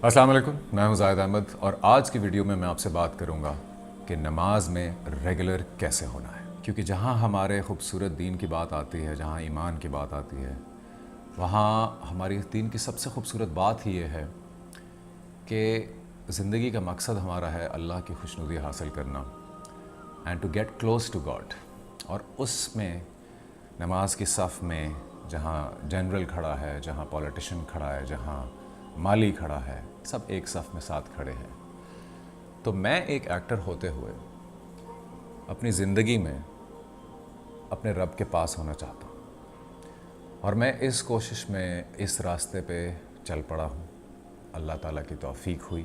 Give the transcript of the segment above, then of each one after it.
السلام علیکم، میں ہوں زاہد احمد اور آج کی ویڈیو میں آپ سے بات کروں گا کہ نماز میں ریگولر کیسے ہونا ہے، کیونکہ جہاں ہمارے خوبصورت دین کی بات آتی ہے، جہاں ایمان کی بات آتی ہے، وہاں ہماری دین کی سب سے خوبصورت بات ہی یہ ہے کہ زندگی کا مقصد ہمارا ہے اللہ کی خوشنودی حاصل کرنا and to get close to God. اور اس میں نماز کی صف میں جہاں جنرل کھڑا ہے، جہاں پولیٹیشین کھڑا ہے، جہاں مالی کھڑا ہے، سب ایک صف میں ساتھ کھڑے ہیں۔ تو میں ایک ایکٹر ہوتے ہوئے اپنی زندگی میں اپنے رب کے پاس ہونا چاہتا ہوں، اور میں اس کوشش میں اس راستے پہ چل پڑا ہوں۔ اللہ تعالیٰ کی توفیق ہوئی،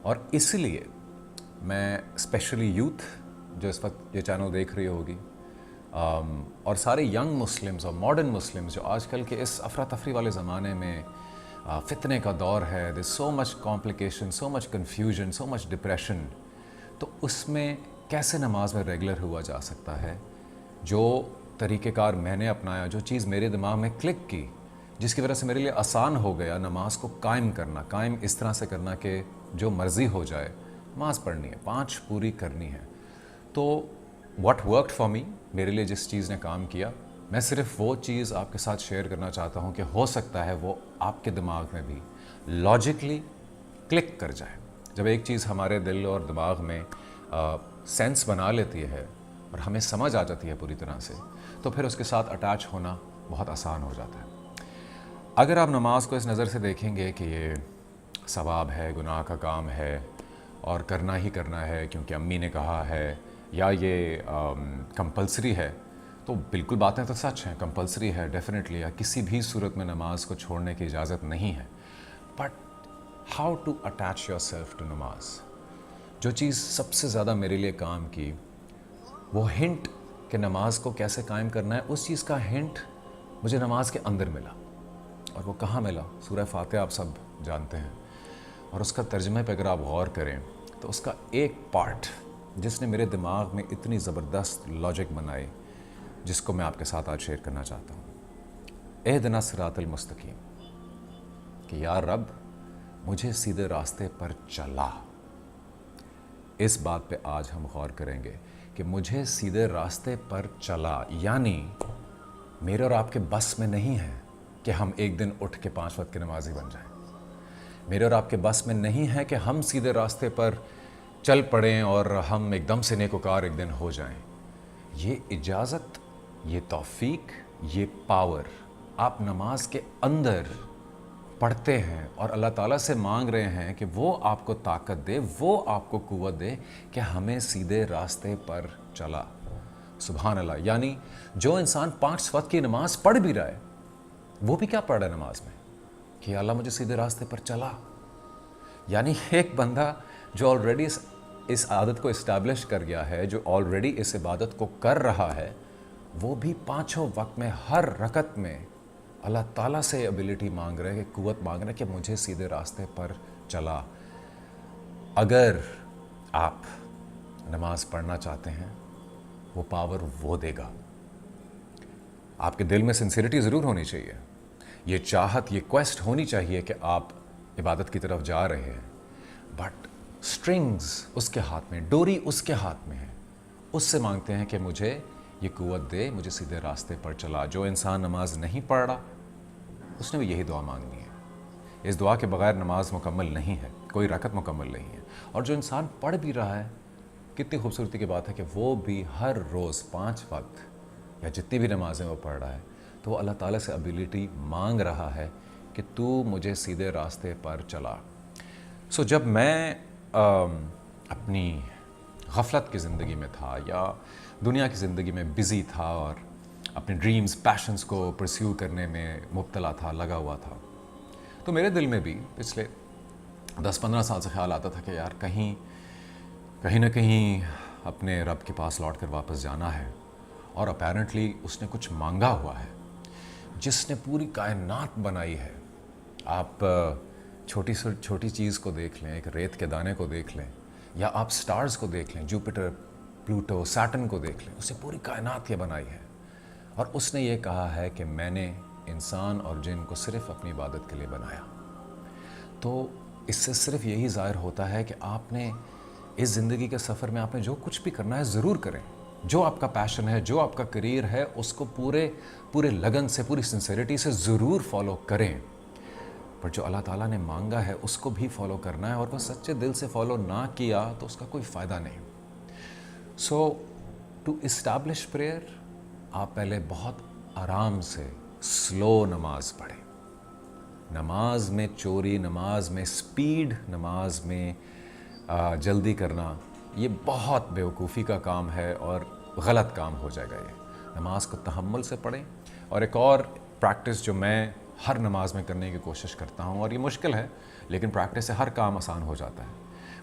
اور اس لیے میں اسپیشلی یوتھ جو اس وقت یہ چینل دیکھ رہی ہوگی، اور سارے ینگ مسلمز اور ماڈرن مسلمز جو آج کل کے اس افراتفری والے زمانے میں فتنے کا دور ہے، دیر سو مچ کمپلیکیشن، سو مچ کنفیوژن، سو مچ ڈپریشن، تو اس میں کیسے نماز میں ریگولر ہوا جا سکتا ہے؟ جو طریقہ کار میں نے اپنایا، جو چیز میرے دماغ میں کلک کی، جس کی وجہ سے میرے لیے آسان ہو گیا نماز کو قائم کرنا، قائم اس طرح سے کرنا کہ جو مرضی ہو جائے نماز پڑھنی ہے، 5 پوری کرنی ہے۔ تو واٹ ورکڈ فار می، میرے لیے جس چیز نے کام کیا، میں صرف وہ چیز آپ کے ساتھ شیئر کرنا چاہتا ہوں کہ ہو سکتا ہے وہ آپ کے دماغ میں بھی لاجکلی کلک کر جائے۔ جب ایک چیز ہمارے دل اور دماغ میں سینس بنا لیتی ہے اور ہمیں سمجھ آ جاتی ہے پوری طرح سے، تو پھر اس کے ساتھ اٹیچ ہونا بہت آسان ہو جاتا ہے۔ اگر آپ نماز کو اس نظر سے دیکھیں گے کہ یہ ثواب ہے، گناہ کا کام ہے اور کرنا ہی کرنا ہے کیونکہ امی نے کہا ہے، یا یہ کمپلسری ہے، تو بالکل باتیں تو سچ ہیں، کمپلسری ہے ڈیفینیٹلی، یا کسی بھی صورت میں نماز کو چھوڑنے کی اجازت نہیں ہے۔ But how to attach yourself to نماز؟ جو چیز سب سے زیادہ میرے لیے کام کی، وہ ہنٹ کہ نماز کو کیسے قائم کرنا ہے، اس چیز کا ہنٹ مجھے نماز کے اندر ملا۔ اور وہ کہاں ملا؟ سورہ فاتحہ آپ سب جانتے ہیں، اور اس کا ترجمے پہ اگر آپ غور کریں تو اس کا ایک پارٹ جس نے میرے دماغ میں اتنی زبردست لاجک بنائی، جس کو میں آپ کے ساتھ آج شیئر کرنا چاہتا ہوں۔ اہدنا الصراط المستقیم، کہ یا رب مجھے سیدھے راستے پر چلا۔ اس بات پہ آج ہم غور کریں گے کہ مجھے سیدھے راستے پر چلا، یعنی میرے اور آپ کے بس میں نہیں ہے کہ ہم ایک دن اٹھ کے 5 وقت کی نمازی بن جائیں۔ میرے اور آپ کے بس میں نہیں ہے کہ ہم سیدھے راستے پر چل پڑیں اور ہم ایک دم سے نیکوکار ایک دن ہو جائیں۔ یہ اجازت، یہ توفیق، یہ پاور آپ نماز کے اندر پڑھتے ہیں اور اللہ تعالیٰ سے مانگ رہے ہیں کہ وہ آپ کو طاقت دے، وہ آپ کو قوت دے کہ ہمیں سیدھے راستے پر چلا۔ سبحان اللہ۔ یعنی جو انسان 5 وقت کی نماز پڑھ بھی رہا ہے، وہ بھی کیا پڑھ رہا ہے نماز میں؟ کہ اللہ مجھے سیدھے راستے پر چلا۔ یعنی ایک بندہ جو آلریڈی اس عادت کو اسٹیبلش کر گیا ہے، جو آلریڈی اس عبادت کو کر رہا ہے، وہ بھی 5 وقت میں ہر رکعت میں اللہ تعالیٰ سے ایبیلٹی مانگ رہے ہیں، کہ قوت مانگ رہے ہیں کہ مجھے سیدھے راستے پر چلا۔ اگر آپ نماز پڑھنا چاہتے ہیں، وہ پاور وہ دے گا۔ آپ کے دل میں سنسیریٹی ضرور ہونی چاہیے، یہ چاہت، یہ کویسٹ ہونی چاہیے کہ آپ عبادت کی طرف جا رہے ہیں، بٹ سٹرنگز اس کے ہاتھ میں، ڈوری اس کے ہاتھ میں ہے۔ اس سے مانگتے ہیں کہ مجھے یہ قوت دے، مجھے سیدھے راستے پر چلا۔ جو انسان نماز نہیں پڑھ رہا، اس نے بھی یہی دعا مانگنی ہے۔ اس دعا کے بغیر نماز مکمل نہیں ہے، کوئی رکعت مکمل نہیں ہے۔ اور جو انسان پڑھ بھی رہا ہے، کتنی خوبصورتی کی بات ہے کہ وہ بھی ہر روز 5 وقت یا جتنی بھی نمازیں وہ پڑھ رہا ہے، تو وہ اللہ تعالیٰ سے ایبیلٹی مانگ رہا ہے کہ تو مجھے سیدھے راستے پر چلا۔ سو جب میں اپنی غفلت کی زندگی میں تھا یا دنیا کی زندگی میں بزی تھا اور اپنے ڈریمز، پیشنز کو پرسیو کرنے میں مبتلا تھا، لگا ہوا تھا، تو میرے دل میں بھی پچھلے 10-15 سال سے خیال آتا تھا کہ یار کہیں نہ کہیں اپنے رب کے پاس لوٹ کر واپس جانا ہے۔ اور اپیرنٹلی اس نے کچھ مانگا ہوا ہے، جس نے پوری کائنات بنائی ہے۔ آپ چھوٹی سے چھوٹی چیز کو دیکھ لیں، ایک ریت کے دانے کو دیکھ لیں، یا آپ سٹارز کو دیکھ لیں، جوپیٹر، پلوٹو، سیٹرن کو دیکھ لیں، اس نے پوری کائنات یہ بنائی ہے۔ اور اس نے یہ کہا ہے کہ میں نے انسان اور جن کو صرف اپنی عبادت کے لیے بنایا۔ تو اس سے صرف یہی ظاہر ہوتا ہے کہ آپ نے اس زندگی کے سفر میں آپ نے جو کچھ بھی کرنا ہے ضرور کریں. جو آپ کا پیشن ہے, جو آپ کا کریئر ہے, اس کو پورے لگن سے, پوری سنسیریٹی سے ضرور فالو کریں. پر جو اللہ تعالیٰ نے مانگا ہے اس کو بھی فالو کرنا ہے, اور وہ سچے دل سے فالو نہ کیا تو اس کا کوئی فائدہ نہیں. سو ٹو اسٹیبلش پریئر, آپ پہلے بہت آرام سے سلو نماز پڑھیں. نماز میں چوری, نماز میں سپیڈ, نماز میں جلدی کرنا, یہ بہت بیوقوفی کا کام ہے اور غلط کام ہو جائے گا. یہ نماز کو تحمل سے پڑھیں. اور ایک اور پریکٹس جو میں ہر نماز میں کرنے کی کوشش کرتا ہوں, اور یہ مشکل ہے لیکن پریکٹس سے ہر کام آسان ہو جاتا ہے,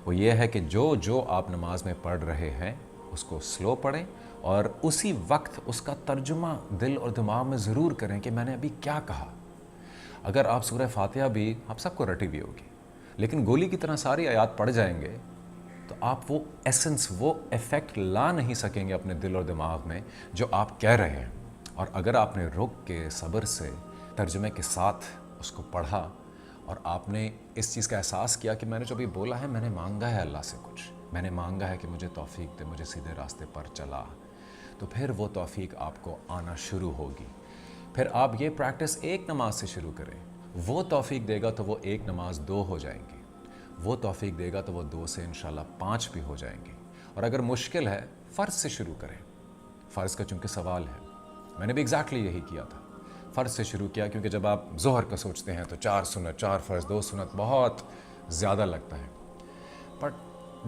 وہ یہ ہے کہ جو آپ نماز میں پڑھ رہے ہیں اس کو سلو پڑھیں, اور اسی وقت اس کا ترجمہ دل اور دماغ میں ضرور کریں کہ میں نے ابھی کیا کہا. اگر آپ سورہ فاتحہ بھی, آپ سب کو رٹی بھی ہوگی, لیکن گولی کی طرح ساری آیات پڑھ جائیں گے تو آپ وہ ایسنس, وہ ایفیکٹ لا نہیں سکیں گے اپنے دل اور دماغ میں جو آپ کہہ رہے ہیں. اور اگر آپ نے رک کے صبر سے ترجمے کے ساتھ اس کو پڑھا, اور آپ نے اس چیز کا احساس کیا کہ میں نے جو بھی بولا ہے, میں نے مانگا ہے اللہ سے کچھ, میں نے مانگا ہے کہ مجھے توفیق دے, مجھے سیدھے راستے پر چلا, تو پھر وہ توفیق آپ کو آنا شروع ہوگی. پھر آپ یہ پریکٹس ایک نماز سے شروع کریں. وہ توفیق دے گا تو وہ ایک نماز 2 ہو جائیں گی, وہ توفیق دے گا تو وہ 2 سے انشاءاللہ 5 بھی ہو جائیں گی. اور اگر مشکل ہے, فرض سے شروع کریں. فرض کا چونکہ سوال ہے, میں نے بھی ایگزیکٹلی یہی کیا تھا, فرض سے شروع کیا, کیونکہ جب آپ ظہر کا سوچتے ہیں تو 4 سنت, 4 فرض, 2 سنت بہت زیادہ لگتا ہے. بٹ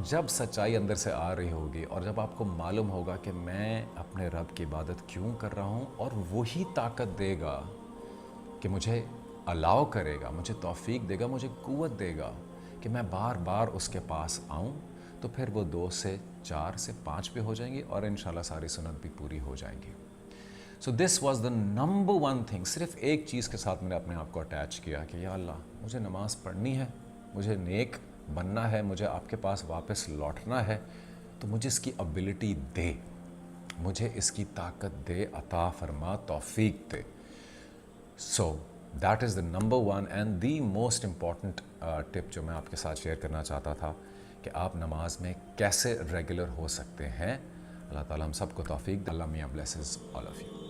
جب سچائی اندر سے آ رہی ہوگی, اور جب آپ کو معلوم ہوگا کہ میں اپنے رب کی عبادت کیوں کر رہا ہوں, اور وہی طاقت دے گا کہ مجھے الاؤ کرے گا, مجھے توفیق دے گا, مجھے قوت دے گا کہ میں بار بار اس کے پاس آؤں, تو پھر وہ 2 سے 4 سے 5 بھی ہو جائیں گی, اور انشاءاللہ ساری سنت بھی پوری ہو جائیں گی. So this was the number 1 thing. صرف ایک چیز کے ساتھ میں نے اپنے آپ کو اٹیچ کیا کہ یا اللہ, مجھے نماز پڑھنی ہے, مجھے نیک بننا ہے, مجھے آپ کے پاس واپس لوٹنا ہے, تو مجھے اس کی ابیلٹی دے, مجھے اس کی طاقت دے, عطا فرما, توفیق دے. So that is the number 1 and the most important tip جو میں آپ کے ساتھ شیئر کرنا چاہتا تھا, کہ آپ نماز میں کیسے ریگولر ہو سکتے ہیں. اللہ تعالیٰ ہم سب کو توفیق دے. اللہ میاں بلیسز آل آف یو.